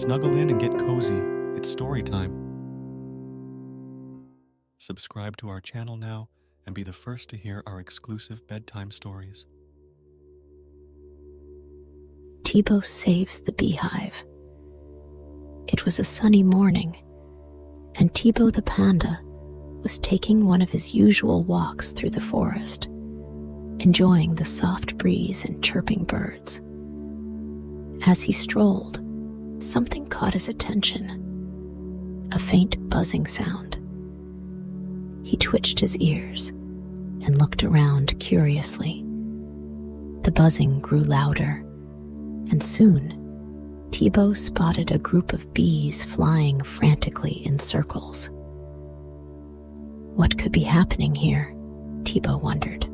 Snuggle in and get cozy. It's story time. Subscribe to our channel now and be the first to hear our exclusive bedtime stories. Tibo saves the beehive. It was a sunny morning, and Tibo the panda was taking one of his usual walks through the forest, enjoying the soft breeze and chirping birds. As he strolled, something caught his attention, a faint buzzing sound. He twitched his ears and looked around curiously. The buzzing grew louder, and soon Tibo spotted a group of bees flying frantically in circles. What could be happening here? Tibo wondered.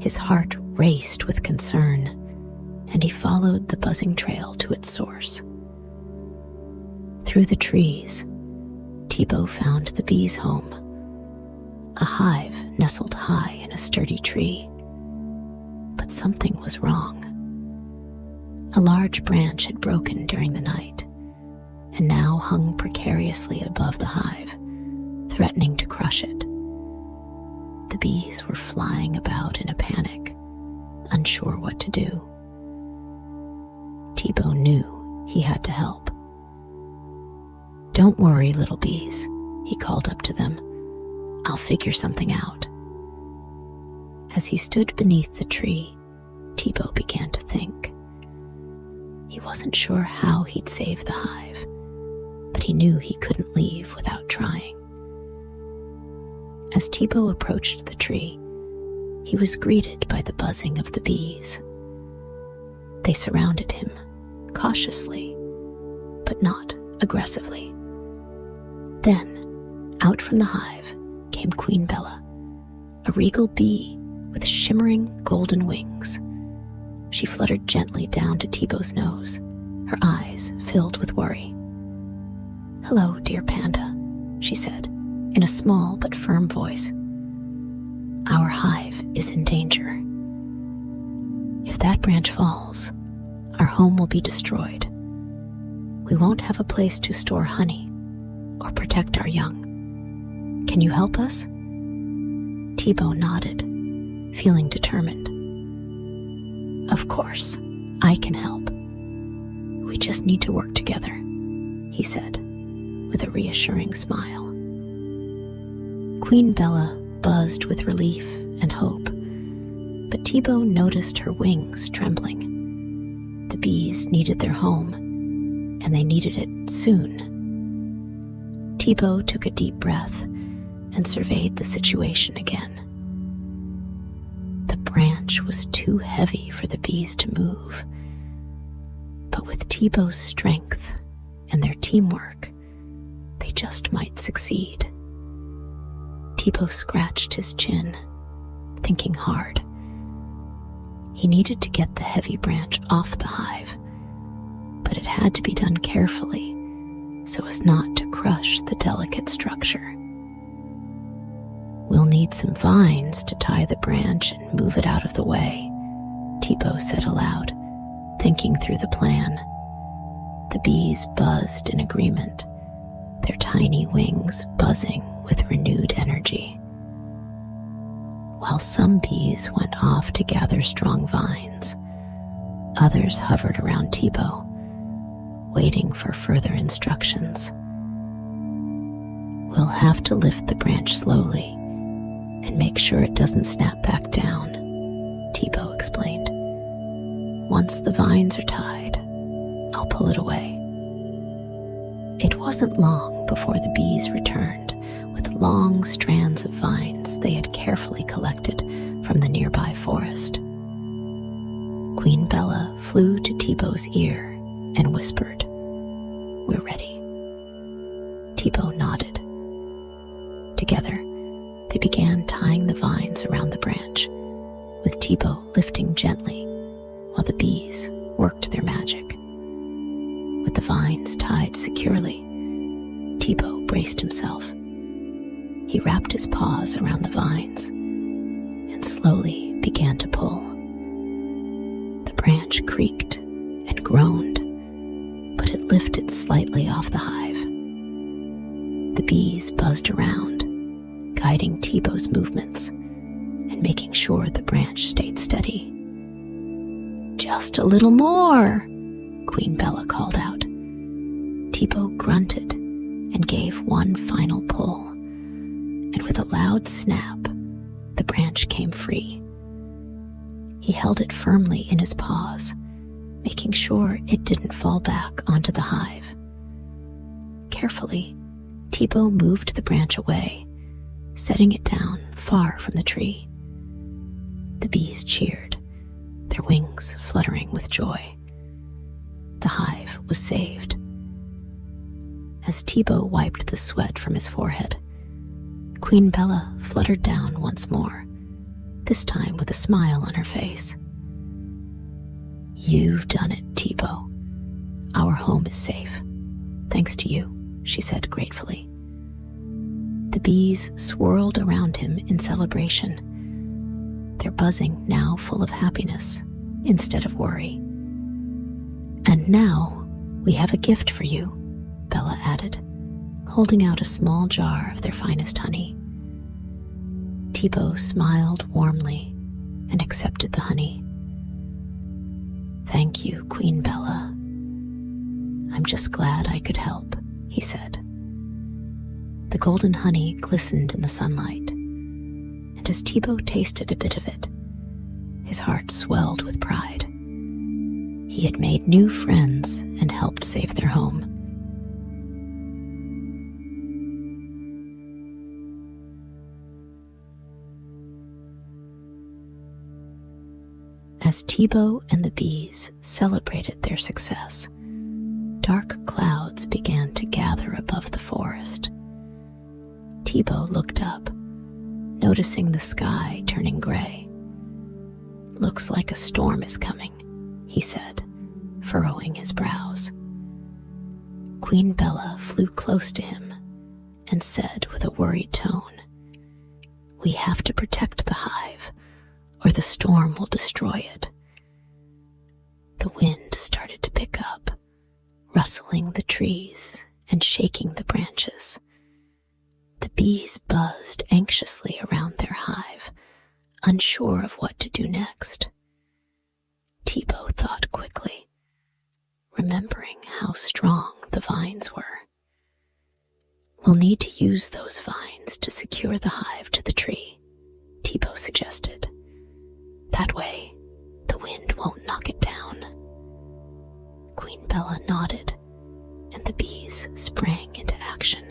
His heart raced with concern, and he followed the buzzing trail to its source. Through the trees, Tibo found the bees' home, a hive nestled high in a sturdy tree. But something was wrong. A large branch had broken during the night, and now hung precariously above the hive, threatening to crush it. The bees were flying about in a panic, unsure what to do. Tibo knew he had to help. "Don't worry, little bees," he called up to them. "I'll figure something out." As he stood beneath the tree, Tibo began to think. He wasn't sure how he'd save the hive, but he knew he couldn't leave without trying. As Tibo approached the tree, he was greeted by the buzzing of the bees. They surrounded him, cautiously, but not aggressively. Then, out from the hive came Queen Bella, a regal bee with shimmering golden wings. She fluttered gently down to Tibo's nose, her eyes filled with worry. "Hello, dear panda," she said, in a small but firm voice. "Our hive is in danger. If that branch falls, our home will be destroyed. We won't have a place to store honey or protect our young. Can you help us?" Tibo nodded, feeling determined. "Of course, I can help. We just need to work together," he said, with a reassuring smile. Queen Bella buzzed with relief and hope, but Tibo noticed her wings trembling. The bees needed their home, and they needed it soon. Tibo took a deep breath and surveyed the situation again. The branch was too heavy for the bees to move, but with Tibo's strength and their teamwork, they just might succeed. Tibo scratched his chin, thinking hard. He needed to get the heavy branch off the hive, but it had to be done carefully so as not to crush the delicate structure. "We'll need some vines to tie the branch and move it out of the way," Tibo said aloud, thinking through the plan. The bees buzzed in agreement, their tiny wings buzzing with renewed energy. While some bees went off to gather strong vines, others hovered around Tibo, waiting for further instructions. "We'll have to lift the branch slowly and make sure it doesn't snap back down," Tibo explained. "Once the vines are tied, I'll pull it away." It wasn't long before the bees returned with long strands of vines they had carefully collected from the nearby forest. Queen Bella flew to Tibo's ear and whispered, "We're ready." Tibo nodded. Together, they began tying the vines around the branch, with Tibo lifting gently while the bees worked their magic. With the vines tied securely, Tibo braced himself. He wrapped his paws around the vines and slowly began to pull. The branch creaked and groaned, but it lifted slightly off the hive. The bees buzzed around, guiding Tibo's movements and making sure the branch stayed steady. "Just a little more," Queen Bella called out. Tibo grunted and gave one final pull, and with a loud snap, the branch came free. He held it firmly in his paws, making sure it didn't fall back onto the hive. Carefully, Tibo moved the branch away, setting it down far from the tree. The bees cheered, their wings fluttering with joy. The hive was saved. As Tibo wiped the sweat from his forehead, Queen Bella fluttered down once more, this time with a smile on her face. "You've done it, Tibo. Our home is safe, thanks to you," she said gratefully. The bees swirled around him in celebration, their buzzing now full of happiness instead of worry. "And now we have a gift for you," Bella added, holding out a small jar of their finest honey. Tibo smiled warmly and accepted the honey. "Thank you, Queen Bella. I'm just glad I could help," he said. The golden honey glistened in the sunlight, and as Tibo tasted a bit of it, his heart swelled with pride. He had made new friends and helped save their home. As Tibo and the bees celebrated their success, dark clouds began to gather above the forest. Tibo looked up, noticing the sky turning gray. "Looks like a storm is coming," he said, furrowing his brows. Queen Bella flew close to him and said with a worried tone, "We have to protect the hive, or the storm will destroy it." The wind started to pick up, rustling the trees and shaking the branches. The bees buzzed anxiously around their hive, unsure of what to do next. Tibo thought quickly, remembering how strong the vines were. "We'll need to use those vines to secure the hive to the tree," Tibo suggested. "That way, the wind won't knock it down." Queen Bella nodded, and the bees sprang into action.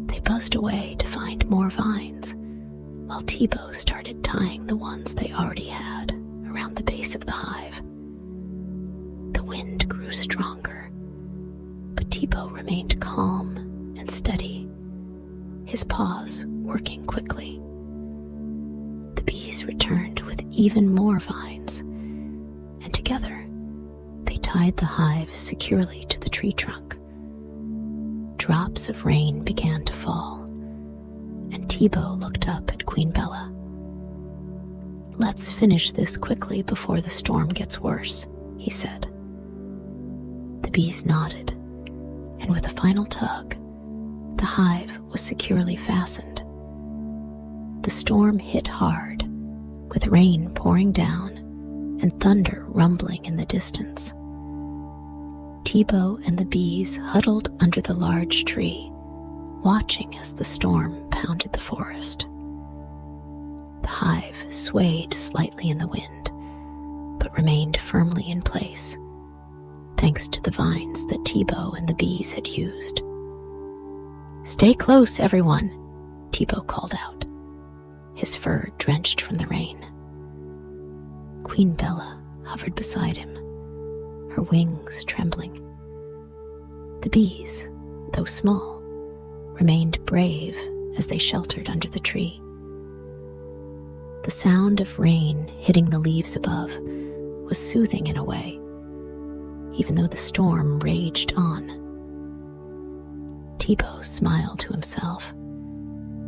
They buzzed away to find more vines, while Tibo started tying the ones they already had around the base of the hive. The wind grew stronger, but Tibo remained calm and steady, his paws working quickly. The bees returned with even more vines, and together they tied the hive securely to the tree trunk. Drops of rain began to fall, and Tibo looked up at Queen Bella. "Let's finish this quickly before the storm gets worse," he said. The bees nodded, and with a final tug, the hive was securely fastened. The storm hit hard, with rain pouring down and thunder rumbling in the distance. Tibo and the bees huddled under the large tree, watching as the storm pounded the forest. The hive swayed slightly in the wind, but remained firmly in place, thanks to the vines that Tibo and the bees had used. "Stay close, everyone," Tibo called out, his fur drenched from the rain. Queen Bella hovered beside him, her wings trembling. The bees, though small, remained brave as they sheltered under the tree. The sound of rain hitting the leaves above was soothing in a way, even though the storm raged on. Tibo smiled to himself,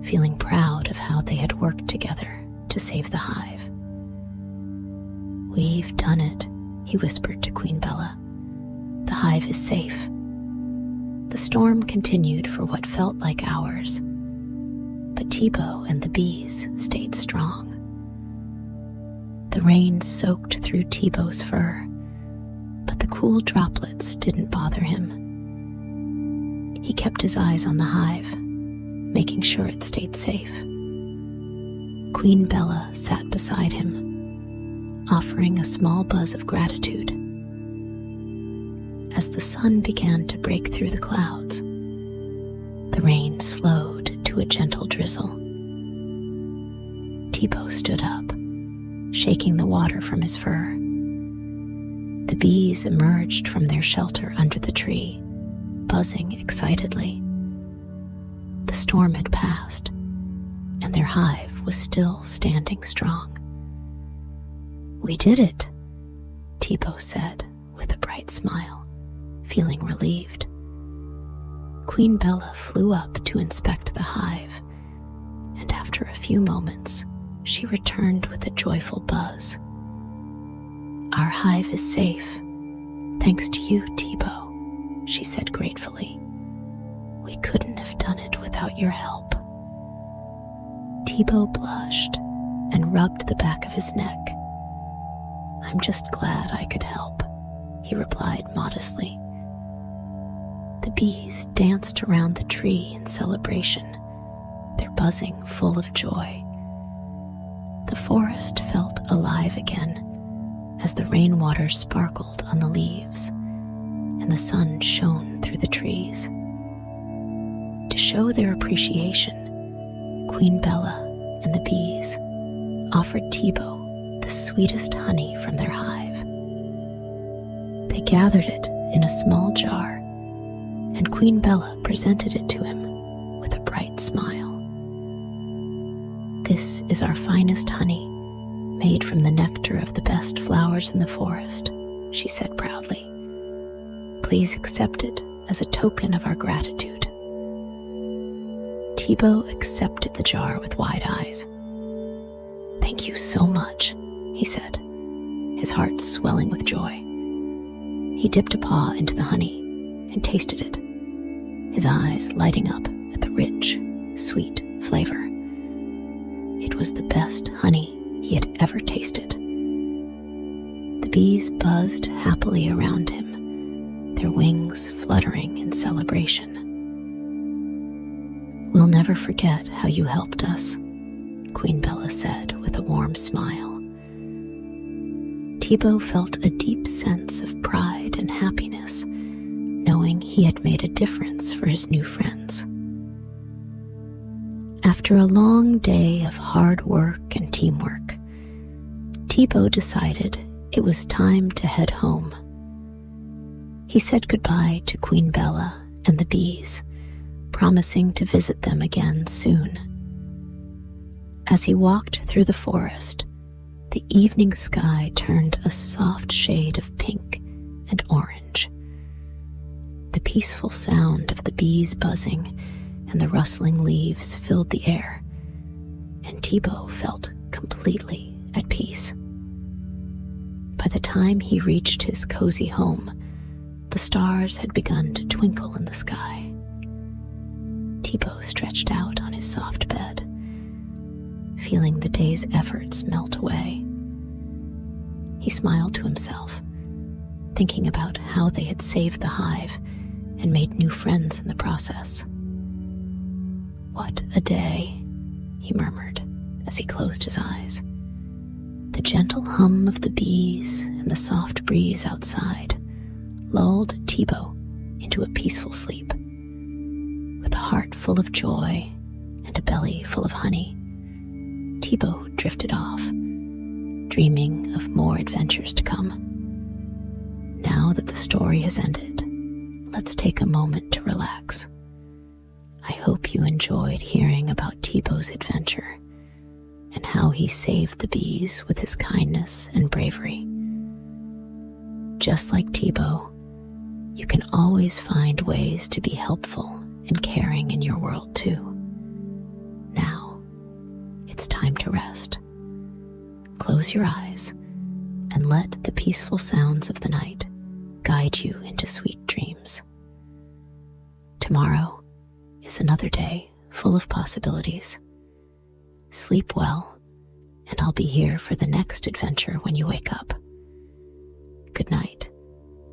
feeling proud of how they had worked together to save the hive. "We've done it," he whispered to Queen Bella. the hive is safe. The storm continued for what felt like hours, but Tibo and the bees stayed strong. The rain soaked through Tibo's fur, but the cool droplets didn't bother him. He kept his eyes on the hive, making sure it stayed safe. Queen Bella sat beside him, offering a small buzz of gratitude. As the sun began to break through the clouds, the rain slowed to a gentle drizzle. Tibo stood up, shaking the water from his fur. The bees emerged from their shelter under the tree, buzzing excitedly. The storm had passed, and their hive was still standing strong. "We did it," Tibo said with a bright smile, feeling relieved. Queen Bella flew up to inspect the hive, and after a few moments, she returned with a joyful buzz. "Our hive is safe, thanks to you, Tibo," she said gratefully. "We couldn't have done it without your help." Tibo blushed and rubbed the back of his neck. "I'm just glad I could help," he replied modestly. The bees danced around the tree in celebration, their buzzing full of joy. The forest felt alive again as the rainwater sparkled on the leaves and the sun shone through the trees. To show their appreciation, Queen Bella and the bees offered Tibo the sweetest honey from their hive. They gathered it in a small jar, and Queen Bella presented it to him with a bright smile. "This is our finest honey, made from the nectar of the best flowers in the forest," she said proudly. "Please accept it as a token of our gratitude." Tibo accepted the jar with wide eyes. "Thank you so much," he said, his heart swelling with joy. He dipped a paw into the honey and tasted it, his eyes lighting up at the rich, sweet flavor. It was the best honey he had ever tasted. The bees buzzed happily around him, their wings fluttering in celebration. "We'll never forget how you helped us," Queen Bella said with a warm smile. Tibo felt a deep sense of pride and happiness, knowing he had made a difference for his new friends. After a long day of hard work and teamwork, Tibo decided it was time to head home. He said goodbye to Queen Bella and the bees, promising to visit them again soon. As he walked through the forest, the evening sky turned a soft shade of pink and orange. The peaceful sound of the bees buzzing and the rustling leaves filled the air, and Tibo felt completely at peace. By the time he reached his cozy home, the stars had begun to twinkle in the sky. Tibo stretched out on his soft bed, feeling the day's efforts melt away. He smiled to himself, thinking about how they had saved the hive and made new friends in the process. "What a day," he murmured as he closed his eyes. The gentle hum of the bees and the soft breeze outside lulled Tibo into a peaceful sleep. With a heart full of joy and a belly full of honey, Tibo drifted off, dreaming of more adventures to come. Now that the story has ended, let's take a moment to relax. I hope you enjoyed hearing about Tibo's adventure and how he saved the bees with his kindness and bravery. Just like Tibo, you can always find ways to be helpful and caring in your world too. Now, it's time to rest. Close your eyes and let the peaceful sounds of the night guide you into sweet dreams. Tomorrow is another day full of possibilities. Sleep well, and I'll be here for the next adventure when you wake up. Good night,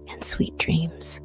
and sweet dreams.